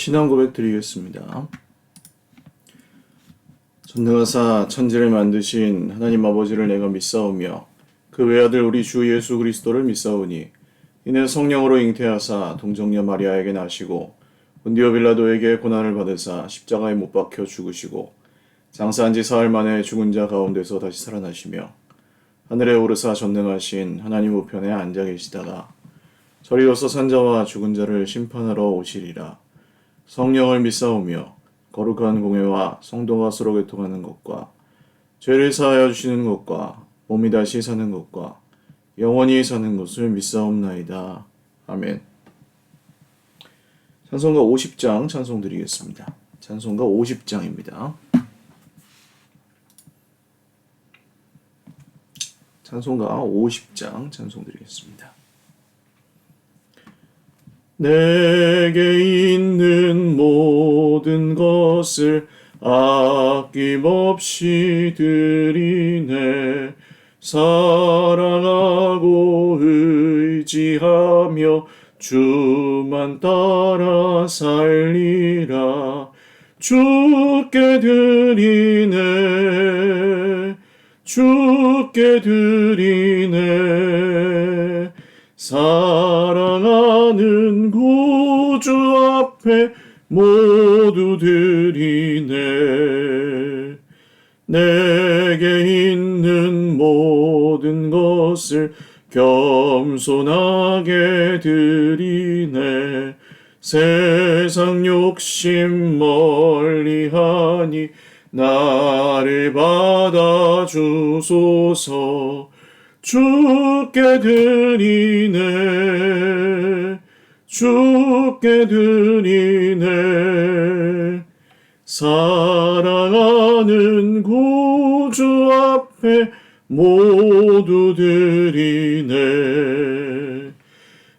신앙 고백 드리겠습니다. 전능하사 천지를 만드신 하나님 아버지를 내가 믿사오며 그 외아들 우리 주 예수 그리스도를 믿사오니 이는 성령으로 잉태하사 동정녀 마리아에게 나시고 본디오 빌라도에게 고난을 받으사 십자가에 못 박혀 죽으시고 장사한 지 사흘 만에 죽은 자 가운데서 다시 살아나시며 하늘에 오르사 전능하신 하나님 우편에 앉아 계시다가 저리로서 산자와 죽은 자를 심판하러 오시리라. 성령을 믿사오며 거룩한 공회와 성도가 서로 교통하는 것과 죄를 사하여 주시는 것과 몸이 다시 사는 것과 영원히 사는 것을 믿사옵나이다. 아멘. 찬송가 50장 찬송 드리겠습니다. 찬송가 50장입니다. 찬송가 50장 찬송 드리겠습니다. 내게 있는 모든 것을 아낌없이 드리네. 사랑하고 의지하며 주만 따라 살리라. 주께 드리네. 주께 드리네. 사랑하는 구주 앞에 모두 드리네. 내게 있는 모든 것을 겸손하게 드리네. 세상 욕심 멀리하니 나를 받아주소서. 주께 드리네. 주께 드리네. 사랑하는 구주 앞에 모두 드리네.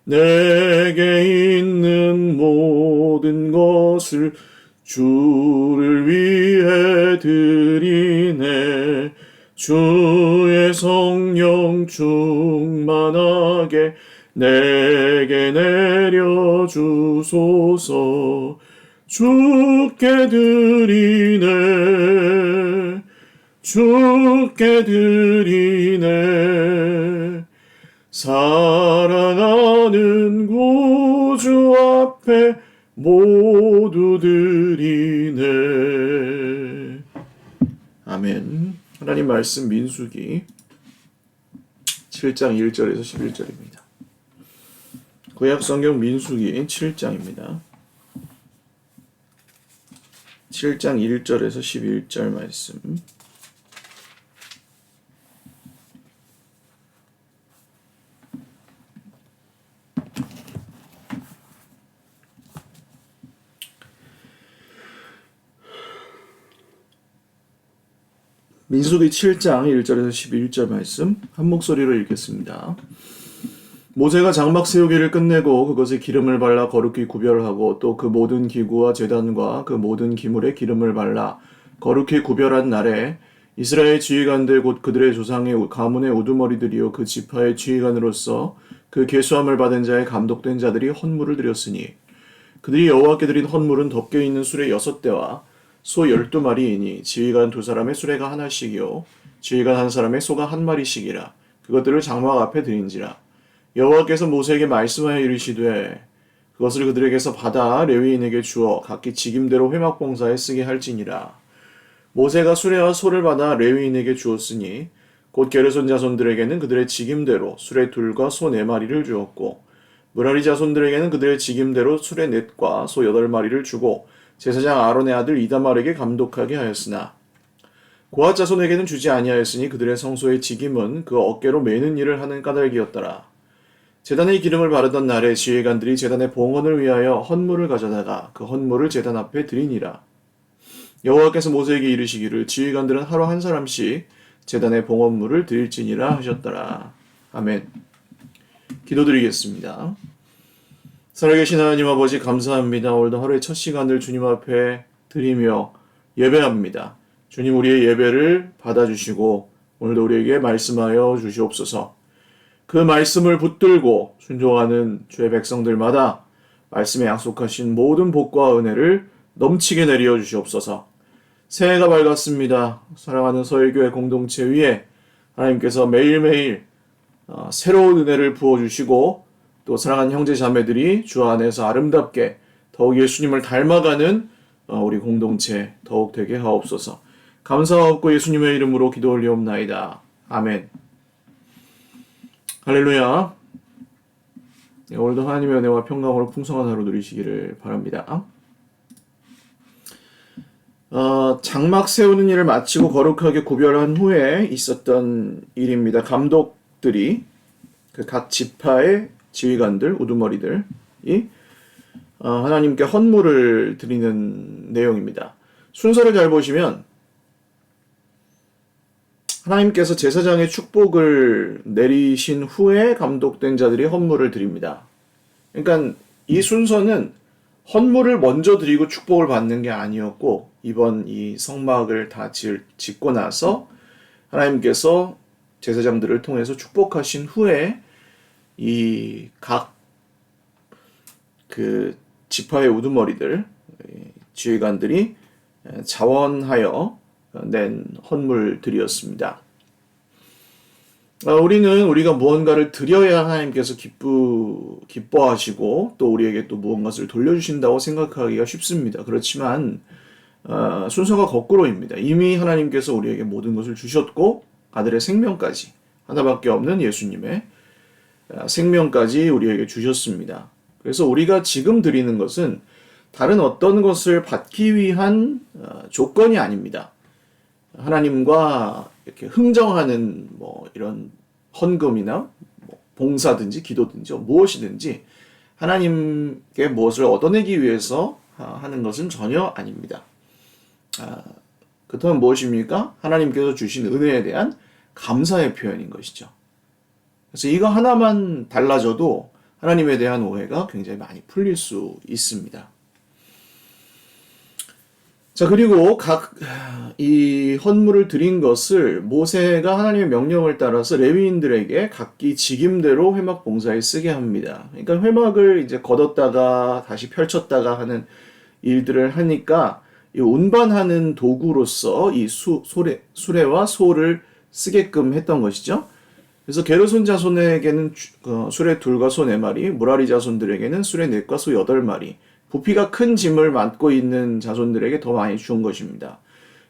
내게 있는 모든 것을 주를 위해 드리네. 주의 성령 충만하게 내게 내려주소서. 주께 드리네. 주께 드리네. 사랑하는 구주 앞에 모두 드리네. 아멘. 하나님 말씀 민수기 7장 1절에서 11절입니다. 구약 성경 민수기 7장입니다. 7장 1절에서 11절 말씀. 민수기 7장 1절에서 11절 말씀 한 목소리로 읽겠습니다. 모세가 장막 세우기를 끝내고 그것에 기름을 발라 거룩히 구별하고 또 그 모든 기구와 제단과 그 모든 기물에 기름을 발라 거룩히 구별한 날에 이스라엘 지휘관들 곧 그들의 조상의 가문의 우두머리들이요 그 지파의 지휘관으로서 그 계수함을 받은 자의 감독된 자들이 헌물을 드렸으니 그들이 여호와께 드린 헌물은 덮여 있는 수레 6대와 소 12마리이니 지휘관 2사람의 수레가 하나씩이요 지휘관 1사람의 소가 1마리씩이라. 그것들을 장막 앞에 드린지라. 여호와께서 모세에게 말씀하여 이르시되 그것을 그들에게서 받아 레위인에게 주어 각기 직임대로 회막봉사에 쓰게 할지니라. 모세가 수레와 소를 받아 레위인에게 주었으니 곧 게르손 자손들에게는 그들의 직임대로 수레 2과 소 4마리를 주었고 므라리 자손들에게는 그들의 직임대로 수레 4과 소 8마리를 주고 제사장 아론의 아들 이다말에게 감독하게 하였으나 고핫 자손에게는 주지 아니하였으니 그들의 성소의 직임은 그 어깨로 매는 일을 하는 까닭이었더라. 제단의 기름을 바르던 날에 지휘관들이 제단의 봉헌을 위하여 헌물을 가져다가 그 헌물을 제단 앞에 드리니라. 여호와께서 모세에게 이르시기를 지휘관들은 하루 1사람씩 제단의 봉헌물을 드릴지니라 하셨더라. 아멘. 기도드리겠습니다. 살아계신 하나님 아버지 감사합니다. 오늘도 하루의 첫 시간을 주님 앞에 드리며 예배합니다. 주님 우리의 예배를 받아주시고 오늘도 우리에게 말씀하여 주시옵소서. 그 말씀을 붙들고 순종하는 주의 백성들마다 말씀에 약속하신 모든 복과 은혜를 넘치게 내려 주시옵소서. 새해가 밝았습니다. 사랑하는 서일교회 공동체 위에 하나님께서 매일매일 새로운 은혜를 부어주시고 또 사랑하는 형제 자매들이 주 안에서 아름답게 더욱 예수님을 닮아가는 우리 공동체 더욱 되게 하옵소서. 감사하옵고 예수님의 이름으로 기도 올리옵나이다. 아멘. 할렐루야. 오늘도 하나님의 은혜와 평강으로 풍성한 하루 누리시기를 바랍니다. 장막 세우는 일을 마치고 거룩하게 구별한 후에 있었던 일입니다. 감독들이 그 각 지파의 지휘관들, 우두머리들이 하나님께 헌물을 드리는 내용입니다. 순서를 잘 보시면 하나님께서 제사장의 축복을 내리신 후에 감독된 자들이 헌물을 드립니다. 그러니까 이 순서는 헌물을 먼저 드리고 축복을 받는 게 아니었고, 이번 이 성막을 다 짓고 나서 하나님께서 제사장들을 통해서 축복하신 후에 이 각 그 지파의 우두머리들, 지휘관들이 자원하여 낸 헌물들이었습니다. 우리는 우리가 무언가를 드려야 하나님께서 기뻐하시고 또 우리에게 또 무언가를 돌려주신다고 생각하기가 쉽습니다. 그렇지만 순서가 거꾸로입니다. 이미 하나님께서 우리에게 모든 것을 주셨고 아들의 생명까지, 하나밖에 없는 예수님의 생명까지 우리에게 주셨습니다. 그래서 우리가 지금 드리는 것은 다른 어떤 것을 받기 위한 조건이 아닙니다. 하나님과 이렇게 흥정하는 이런 헌금이나 봉사든지 기도든지 무엇이든지 하나님께 무엇을 얻어내기 위해서 하는 것은 전혀 아닙니다. 그렇다면 무엇입니까? 하나님께서 주신 은혜에 대한 감사의 표현인 것이죠. 그래서 이거 하나만 달라져도 하나님에 대한 오해가 굉장히 많이 풀릴 수 있습니다. 자, 그리고 이 헌물을 드린 것을 모세가 하나님의 명령을 따라서 레위인들에게 각기 직임대로 회막 봉사에 쓰게 합니다. 그러니까 회막을 이제 걷었다가 다시 펼쳤다가 하는 일들을 하니까 이 운반하는 도구로서 이 수레와 소를 쓰게끔 했던 것이죠. 그래서 게르손 자손에게는 수레 2과 소 4마리, 무라리 자손들에게는 수레 4과 소 8마리, 부피가 큰 짐을 맡고 있는 자손들에게 더 많이 준 것입니다.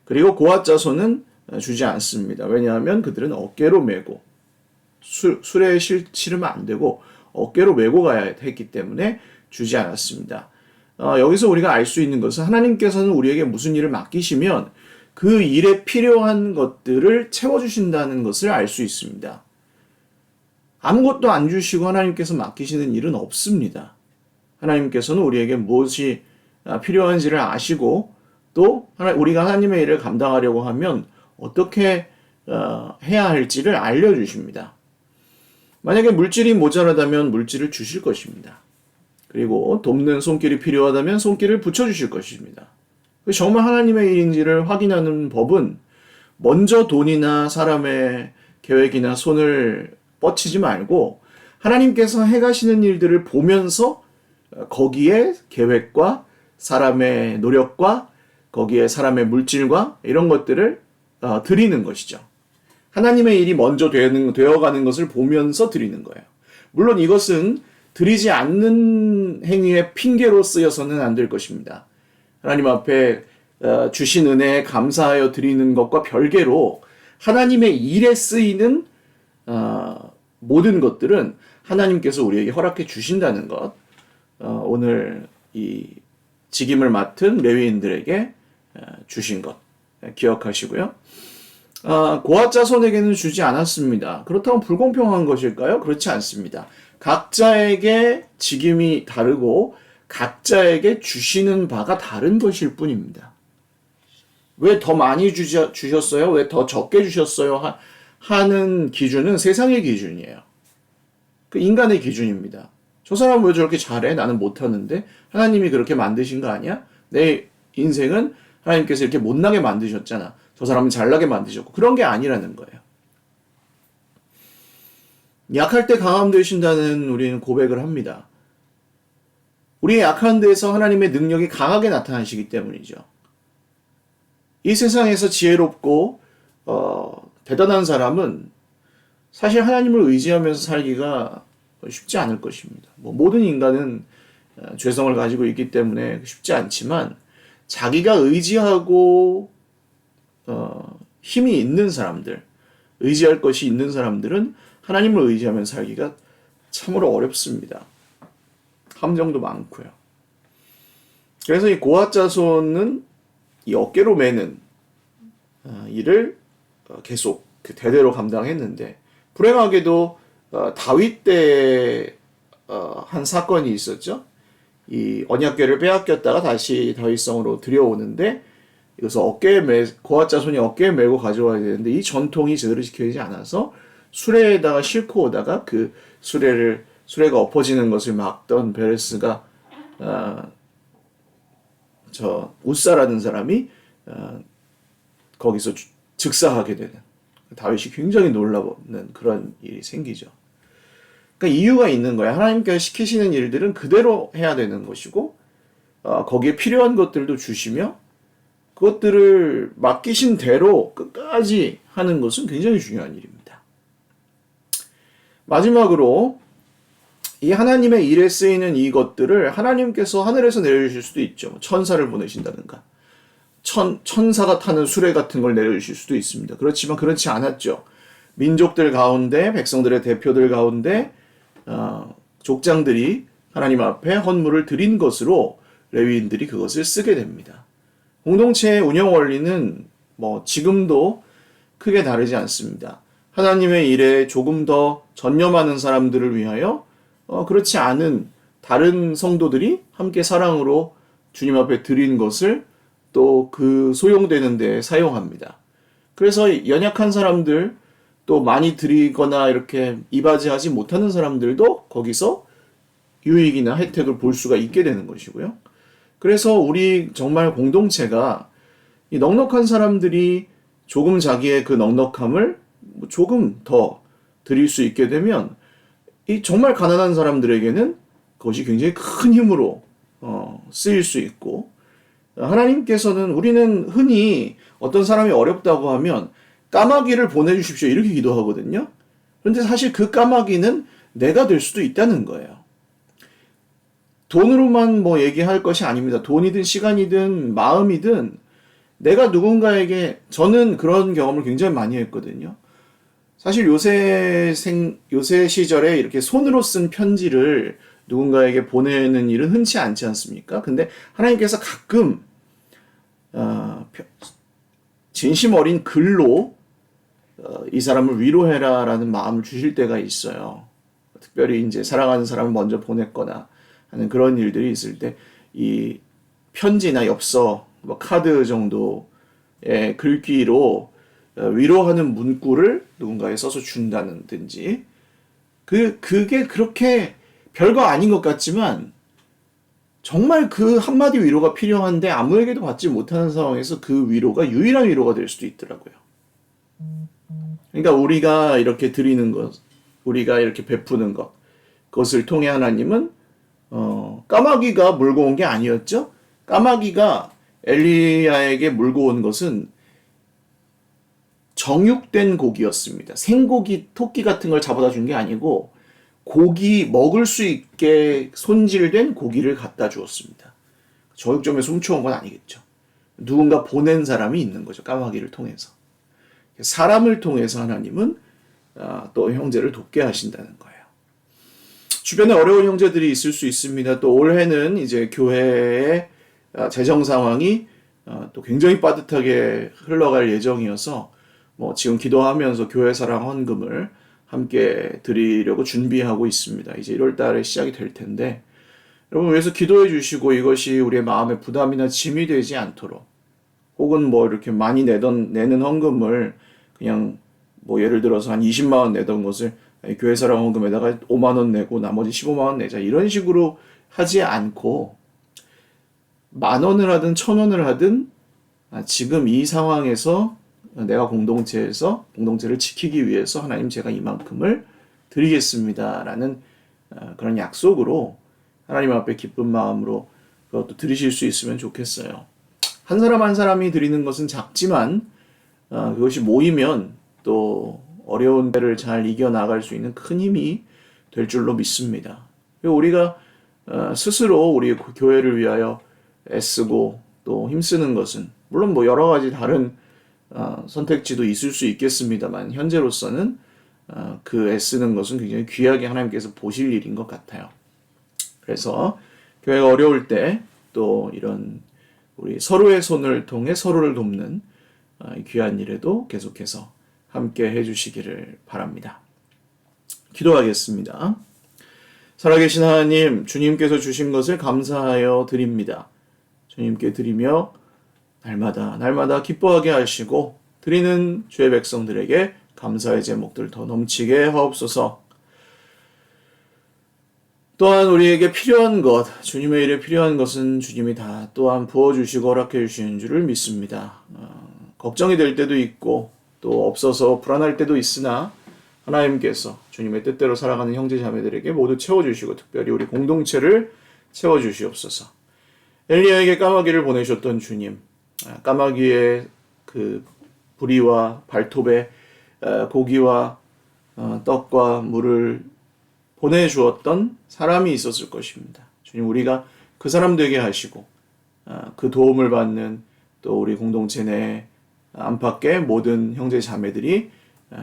그리고 고앗 자손은 주지 않습니다. 왜냐하면 그들은 어깨로 메고 수레에 실으면 안 되고 어깨로 메고 가야 했기 때문에 주지 않았습니다. 여기서 우리가 알 수 있는 것은 하나님께서는 우리에게 무슨 일을 맡기시면 그 일에 필요한 것들을 채워주신다는 것을 알 수 있습니다. 아무것도 안 주시고 하나님께서 맡기시는 일은 없습니다. 하나님께서는 우리에게 무엇이 필요한지를 아시고 또 우리가 하나님의 일을 감당하려고 하면 어떻게 해야 할지를 알려주십니다. 만약에 물질이 모자라다면 물질을 주실 것입니다. 그리고 돕는 손길이 필요하다면 손길을 붙여주실 것입니다. 정말 하나님의 일인지를 확인하는 법은 먼저 돈이나 사람의 계획이나 손을 뻗치지 말고 하나님께서 해가시는 일들을 보면서 거기에 계획과 사람의 노력과 거기에 사람의 물질과 이런 것들을 드리는 것이죠. 하나님의 일이 먼저 되어가는 것을 보면서 드리는 거예요. 물론 이것은 드리지 않는 행위의 핑계로 쓰여서는 안 될 것입니다. 하나님 앞에 주신 은혜에 감사하여 드리는 것과 별개로 하나님의 일에 쓰이는 모든 것들은 하나님께서 우리에게 허락해 주신다는 것, 오늘 이 직임을 맡은 레위인들에게 주신 것 기억하시고요. 고앗 자손에게는 주지 않았습니다. 그렇다면 불공평한 것일까요? 그렇지 않습니다. 각자에게 직임이 다르고 각자에게 주시는 바가 다른 것일 뿐입니다. 왜 더 많이 주셨어요? 왜 더 적게 주셨어요? 하는 기준은 세상의 기준이에요. 그 인간의 기준입니다. 저 사람은 왜 저렇게 잘해? 나는 못하는데? 하나님이 그렇게 만드신 거 아니야? 내 인생은 하나님께서 이렇게 못나게 만드셨잖아. 저 사람은 잘나게 만드셨고. 그런 게 아니라는 거예요. 약할 때 강함 되신다는 우리는 고백을 합니다. 우리의 약한 데에서 하나님의 능력이 강하게 나타나시기 때문이죠. 이 세상에서 지혜롭고 대단한 사람은 사실 하나님을 의지하면서 살기가 쉽지 않을 것입니다. 모든 인간은 죄성을 가지고 있기 때문에 쉽지 않지만 자기가 의지하고 힘이 있는 사람들, 의지할 것이 있는 사람들은 하나님을 의지하면서 살기가 참으로 어렵습니다. 함정도 많고요. 그래서 이 고핫 자손은 이 어깨로 매는 일을 계속 대대로 감당했는데, 불행하게도 다윗 때 한 사건이 있었죠. 이 언약궤를 빼앗겼다가 다시 다윗성으로 들여오는데, 이것을 고핫 자손이 어깨에 메고 가져와야 되는데 이 전통이 제대로 지켜지지 않아서 수레에다가 싣고 오다가 그 수레가 엎어지는 것을 막던 베레스가 저 웃사라는 사람이 거기서 즉사하게 되는, 다윗이 굉장히 놀라는 그런 일이 생기죠. 그러니까 이유가 있는 거야. 하나님께서 시키시는 일들은 그대로 해야 되는 것이고 거기에 필요한 것들도 주시며 그것들을 맡기신 대로 끝까지 하는 것은 굉장히 중요한 일입니다. 마지막으로 이 하나님의 일에 쓰이는 이것들을 하나님께서 하늘에서 내려주실 수도 있죠. 천사를 보내신다든가 천사가 타는 수레 같은 걸 내려주실 수도 있습니다. 그렇지만 그렇지 않았죠. 민족들 가운데, 백성들의 대표들 가운데 족장들이 하나님 앞에 헌물을 드린 것으로 레위인들이 그것을 쓰게 됩니다. 공동체의 운영 원리는 지금도 크게 다르지 않습니다. 하나님의 일에 조금 더 전념하는 사람들을 위하여 그렇지 않은 다른 성도들이 함께 사랑으로 주님 앞에 드린 것을 또 그 소용되는 데 사용합니다. 그래서 연약한 사람들, 또 많이 드리거나 이렇게 이바지하지 못하는 사람들도 거기서 유익이나 혜택을 볼 수가 있게 되는 것이고요. 그래서 우리 정말 공동체가 이 넉넉한 사람들이 조금 자기의 그 넉넉함을 조금 더 드릴 수 있게 되면 이 정말 가난한 사람들에게는 그것이 굉장히 큰 힘으로 쓰일 수 있고, 하나님께서는, 우리는 흔히 어떤 사람이 어렵다고 하면 까마귀를 보내주십시오 이렇게 기도하거든요. 그런데 사실 그 까마귀는 내가 될 수도 있다는 거예요. 돈으로만 얘기할 것이 아닙니다. 돈이든 시간이든 마음이든 내가 누군가에게, 저는 그런 경험을 굉장히 많이 했거든요. 사실 요새 시절에 이렇게 손으로 쓴 편지를 누군가에게 보내는 일은 흔치 않지 않습니까? 근데 하나님께서 가끔 진심 어린 글로 이 사람을 위로해라라는 마음을 주실 때가 있어요. 특별히 이제 사랑하는 사람을 먼저 보냈거나 하는 그런 일들이 있을 때 이 편지나 엽서, 카드 정도의 글귀로 위로하는 문구를 누군가에 써서 준다든지, 그게 그렇게 별거 아닌 것 같지만 정말 그 한마디 위로가 필요한데 아무에게도 받지 못하는 상황에서 그 위로가 유일한 위로가 될 수도 있더라고요. 그러니까 우리가 이렇게 드리는 것, 우리가 이렇게 베푸는 것, 그것을 통해 하나님은 까마귀가 물고 온 게 아니었죠. 까마귀가 엘리야에게 물고 온 것은 정육된 고기였습니다. 생고기, 토끼 같은 걸 잡아다 준 게 아니고 고기, 먹을 수 있게 손질된 고기를 갖다 주었습니다. 정육점에서 훔쳐온 건 아니겠죠. 누군가 보낸 사람이 있는 거죠. 까마귀를 통해서. 사람을 통해서 하나님은 또 형제를 돕게 하신다는 거예요. 주변에 어려운 형제들이 있을 수 있습니다. 또 올해는 이제 교회의 재정 상황이 또 굉장히 빠듯하게 흘러갈 예정이어서 지금 기도하면서 교회 사랑 헌금을 함께 드리려고 준비하고 있습니다. 이제 1월 달에 시작이 될 텐데, 여러분 위해서 기도해 주시고 이것이 우리의 마음의 부담이나 짐이 되지 않도록, 혹은 이렇게 많이 내는 헌금을 그냥 예를 들어서 한 20만 원 내던 것을 교회 사랑 헌금에다가 5만 원 내고 나머지 15만 원 내자, 이런 식으로 하지 않고 10,000원을 하든 1,000원을 하든 지금 이 상황에서 내가 공동체를 지키기 위해서 하나님 제가 이만큼을 드리겠습니다라는 그런 약속으로 하나님 앞에 기쁜 마음으로 그것도 드리실 수 있으면 좋겠어요. 한 사람 한 사람이 드리는 것은 작지만 그것이 모이면 또 어려운 때를 잘 이겨나갈 수 있는 큰 힘이 될 줄로 믿습니다. 그리고 우리가 스스로 우리 교회를 위하여 애쓰고 또 힘쓰는 것은 물론 뭐 여러 가지 다른 선택지도 있을 수 있겠습니다만 현재로서는 그 애쓰는 것은 굉장히 귀하게 하나님께서 보실 일인 것 같아요. 그래서 교회가 어려울 때 또 이런 우리 서로의 손을 통해 서로를 돕는 귀한 일에도 계속해서 함께 해주시기를 바랍니다. 기도하겠습니다. 살아계신 하나님, 주님께서 주신 것을 감사하여 드립니다. 주님께 드리며 날마다 기뻐하게 하시고 드리는 주의 백성들에게 감사의 제목들 더 넘치게 하옵소서. 또한 우리에게 필요한 것, 주님의 일에 필요한 것은 주님이 다 또한 부어주시고 허락해 주시는 줄을 믿습니다. 걱정이 될 때도 있고 또 없어서 불안할 때도 있으나 하나님께서 주님의 뜻대로 살아가는 형제 자매들에게 모두 채워주시고 특별히 우리 공동체를 채워주시옵소서. 엘리야에게 까마귀를 보내셨던 주님, 까마귀의 그 부리와 발톱에 고기와 떡과 물을 보내주었던 사람이 있었을 것입니다. 주님, 우리가 그 사람 되게 하시고 그 도움을 받는 또 우리 공동체 내 안팎의 모든 형제 자매들이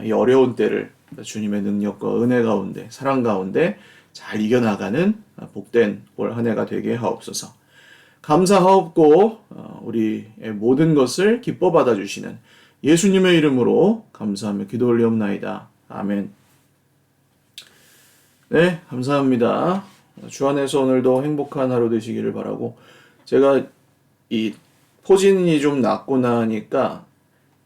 이 어려운 때를 주님의 능력과 은혜 가운데 사랑 가운데 잘 이겨나가는 복된 올 한 해가 되게 하옵소서. 감사하옵고 우리의 모든 것을 기뻐 받아주시는 예수님의 이름으로 감사하며 기도 올리옵나이다. 아멘. 네, 감사합니다. 주 안에서 오늘도 행복한 하루 되시기를 바라고, 제가 이 포진이 좀 낫고 나니까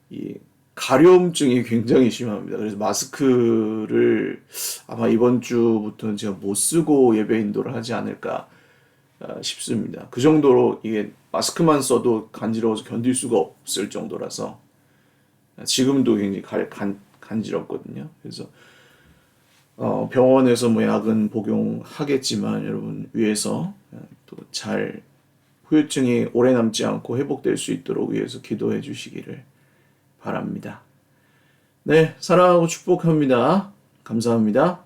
이 가려움증이 굉장히 심합니다. 그래서 마스크를 아마 이번 주부터는 제가 못 쓰고 예배 인도를 하지 않을까 싶습니다. 그 정도로 이게 마스크만 써도 간지러워서 견딜 수가 없을 정도라서 지금도 굉장히 간지럽거든요. 그래서 병원에서 뭐 약은 복용하겠지만 여러분 위해서 또 잘 후유증이 오래 남지 않고 회복될 수 있도록 위해서 기도해 주시기를 바랍니다. 네, 사랑하고 축복합니다. 감사합니다.